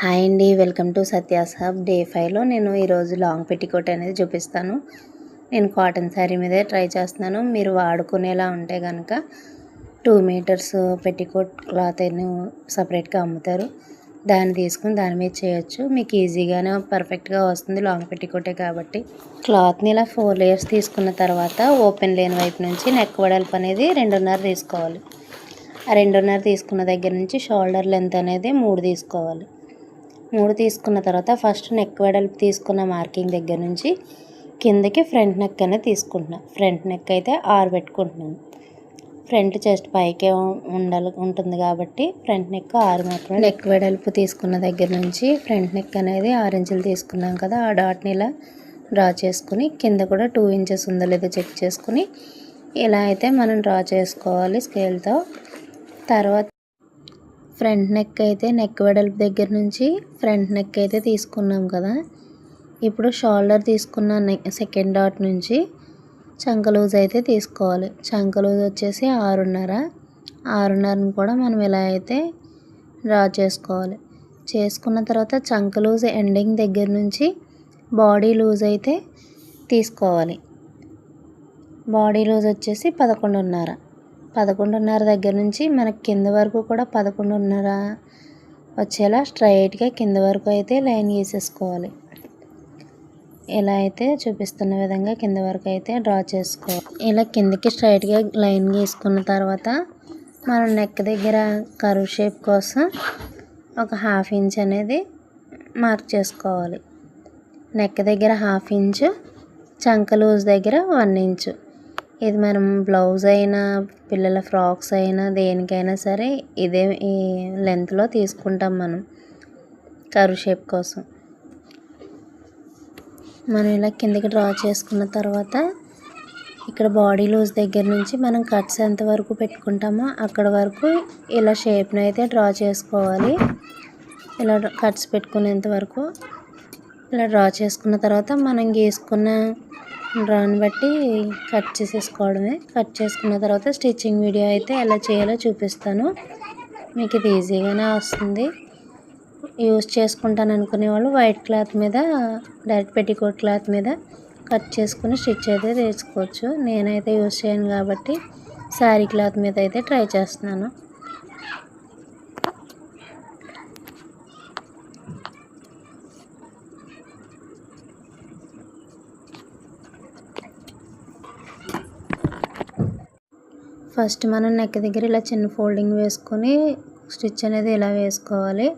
Hi అండి, welcome to Satya's hub. Day 5లో నేను ఈరోజు లాంగ్ పెట్టికోట్ అనేది చూపిస్తాను. నేను కాటన్ శారీ మీదే ట్రై చేస్తున్నాను. మీరు వాడుకునేలా ఉంటే కనుక 2 మీటర్స్ పెట్టికోట్ క్లాత్ సపరేట్గా అమ్ముతారు. దాన్ని తీసుకుని దాని మీద చేయొచ్చు. మీకు ఈజీగానే పర్ఫెక్ట్గా వస్తుంది. లాంగ్ పెట్టికోటే కాబట్టి క్లాత్ని ఇలా 4 లేయర్స్ తీసుకున్న తర్వాత ఓపెన్ లేని వైపు నుంచి నెక్ వెడల్పు అనేది 2.5 తీసుకోవాలి. ఆ 2.5 తీసుకున్న దగ్గర నుంచి షోల్డర్ లెంత్ అనేది 3 తీసుకోవాలి. 3 తీసుకున్న తర్వాత ఫస్ట్ నెక్ వెడల్పు తీసుకున్న మార్కింగ్ దగ్గర నుంచి కిందకి ఫ్రంట్ నెక్ అనేది తీసుకుంటున్నాను. ఫ్రంట్ నెక్ అయితే 6 పెట్టుకుంటున్నాను. ఫ్రంట్ చెస్ట్ పైకే ఉంటుంది కాబట్టి ఫ్రంట్ నెక్ 6 మాత్రమే. నెక్ వెడల్పు తీసుకున్న దగ్గర నుంచి ఫ్రంట్ నెక్ అనేది 6 ఇంచులు తీసుకున్నాం కదా, ఆ డాట్ని ఇలా డ్రా చేసుకుని కింద కూడా 2 ఇంచెస్ ఉందో లేదో చెక్ చేసుకుని ఇలా అయితే మనం డ్రా చేసుకోవాలి స్కేల్తో. తర్వాత ఫ్రంట్ నెక్ అయితే నెక్ వెడల్పు దగ్గర నుంచి ఫ్రంట్ నెక్ అయితే తీసుకున్నాం కదా, ఇప్పుడు షోల్డర్ తీసుకున్న సెకండ్ డాట్ నుంచి చంక లూజ్ అయితే తీసుకోవాలి. చంక లూజ్ వచ్చేసి 6.5 కూడా మనం ఇలా అయితే డ్రా చేసుకోవాలి. చేసుకున్న తర్వాత చంక లూజ్ ఎండింగ్ దగ్గర నుంచి బాడీ లూజ్ అయితే తీసుకోవాలి. బాడీ లూజ్ వచ్చేసి 11.5 దగ్గర నుంచి మనకి కింద వరకు కూడా 11.5 వచ్చేలా స్ట్రైట్గా కింద వరకు అయితే లైన్ గీసేసుకోవాలి. ఇలా అయితే చూపిస్తున్న విధంగా కింద వరకు అయితే డ్రా చేసుకోవాలి. ఇలా కిందకి స్ట్రైట్గా లైన్ గీసుకున్న తర్వాత మనం నెక్ దగ్గర కర్వ్ షేప్ కోసం ఒక 1/2 ఇంచ్ అనేది మార్క్ చేసుకోవాలి. నెక్ దగ్గర 1/2 ఇంచు, చంక లూజ్ దగ్గర 1 ఇంచు. ఇది మనం బ్లౌజ్ అయినా పిల్లల ఫ్రాక్స్ అయినా దేనికైనా సరే ఇదే ఈ లెంత్లో తీసుకుంటాం మనం కర్వ్ షేప్ కోసం. మనం ఇలా కిందకి డ్రా చేసుకున్న తర్వాత ఇక్కడ బాడీ లూజ్ దగ్గర నుంచి మనం కట్స్ ఎంతవరకు పెట్టుకుంటామో అక్కడ వరకు ఇలా షేప్ని అయితే డ్రా చేసుకోవాలి. ఇలా కట్స్ పెట్టుకునేంత వరకు ఇలా డ్రా చేసుకున్న తర్వాత మనం గీసుకున్న డ్రాని బట్టి కట్ చేసేసుకోవడమే. కట్ చేసుకున్న తర్వాత స్టిచ్చింగ్ వీడియో అయితే ఎలా చేయాలో చూపిస్తాను. మీకు ఇది ఈజీగానే వస్తుంది. యూజ్ చేసుకుంటాను అనుకునే వాళ్ళు వైట్ క్లాత్ మీద డైరెక్ట్ పెట్టికోట్ క్లాత్ మీద కట్ చేసుకుని స్టిచ్ అయితే తీసుకోవచ్చు. నేనైతే యూజ్ చేయను కాబట్టి శారీ క్లాత్ మీద అయితే ట్రై చేస్తున్నాను. ఫస్ట్ మనం నెక్ దగ్గర ఇలా చిన్న ఫోల్డింగ్ వేసుకొని స్టిచ్ అనేది ఇలా వేసుకోవాలి.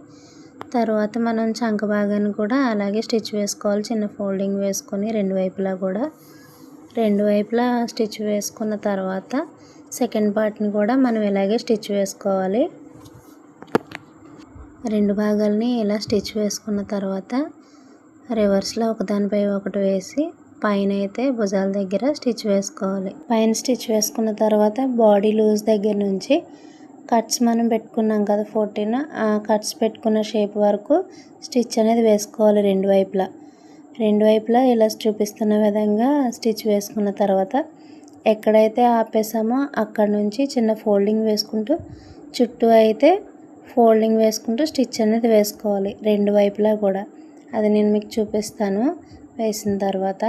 తర్వాత మనం చంక భాగాన్ని కూడా అలాగే స్టిచ్ వేసుకోవాలి. చిన్న ఫోల్డింగ్ వేసుకొని రెండు వైపులా స్టిచ్ వేసుకున్న తర్వాత సెకండ్ పార్ట్ని కూడా మనం ఇలాగే స్టిచ్ వేసుకోవాలి. రెండు భాగాలని ఇలా స్టిచ్ వేసుకున్న తర్వాత రివర్స్లో ఒకదానిపై ఒకటి వేసి పైన అయితే భుజాల దగ్గర స్టిచ్ వేసుకోవాలి. పైన స్టిచ్ వేసుకున్న తర్వాత బాడీ లూజ్ దగ్గర నుంచి కట్స్ మనం పెట్టుకున్నాం కదా 14, ఆ కట్స్ పెట్టుకున్న షేప్ వరకు స్టిచ్ అనేది వేసుకోవాలి. రెండు వైపులా ఇలా చూపిస్తున్న విధంగా స్టిచ్ వేసుకున్న తర్వాత ఎక్కడైతే ఆపేసామో అక్కడ నుంచి చిన్న ఫోల్డింగ్ వేసుకుంటూ చుట్టూ అయితే ఫోల్డింగ్ వేసుకుంటూ స్టిచ్ అనేది వేసుకోవాలి రెండు వైపులా కూడా. అది నేను మీకు చూపిస్తాను. వేసిన తర్వాత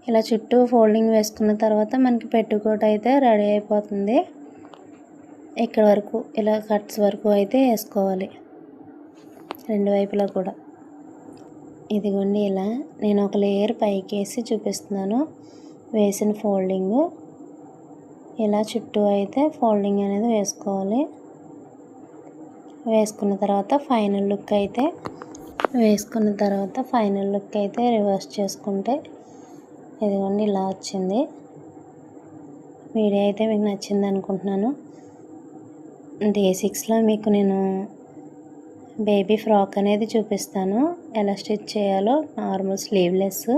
ఇలా చుట్టూ ఫోల్డింగ్ వేసుకున్న తర్వాత మనకి పెట్టుకోట్ అయితే రెడీ అయిపోతుంది. ఇక్కడ వరకు ఇలా కట్స్ వరకు అయితే వేసుకోవాలి రెండు వైపులా కూడా. ఇదిగోండి ఇలా నేను ఒక లేయర్ పైకి వేసి చూపిస్తున్నాను. వేసిన ఫోల్డింగ్ ఇలా చుట్టూ అయితే ఫోల్డింగ్ అనేది వేసుకోవాలి. వేసుకున్న తర్వాత ఫైనల్ లుక్ అయితే రివర్స్ చేసుకుంటే ఇదిగోండి ఇలా వచ్చింది. వీడియో అయితే మీకు నచ్చింది అనుకుంటున్నాను. డే 6లో మీకు నేను బేబీ ఫ్రాక్ అనేది చూపిస్తాను ఎలా స్టిచ్ చేయాలో, normal sleeveless.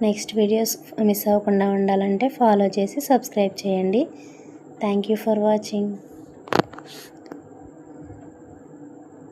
Next videos miss అవ్వకుండా ఉండాలంటే ఫాలో చేసి సబ్స్క్రైబ్ చేయండి. Thank you for watching.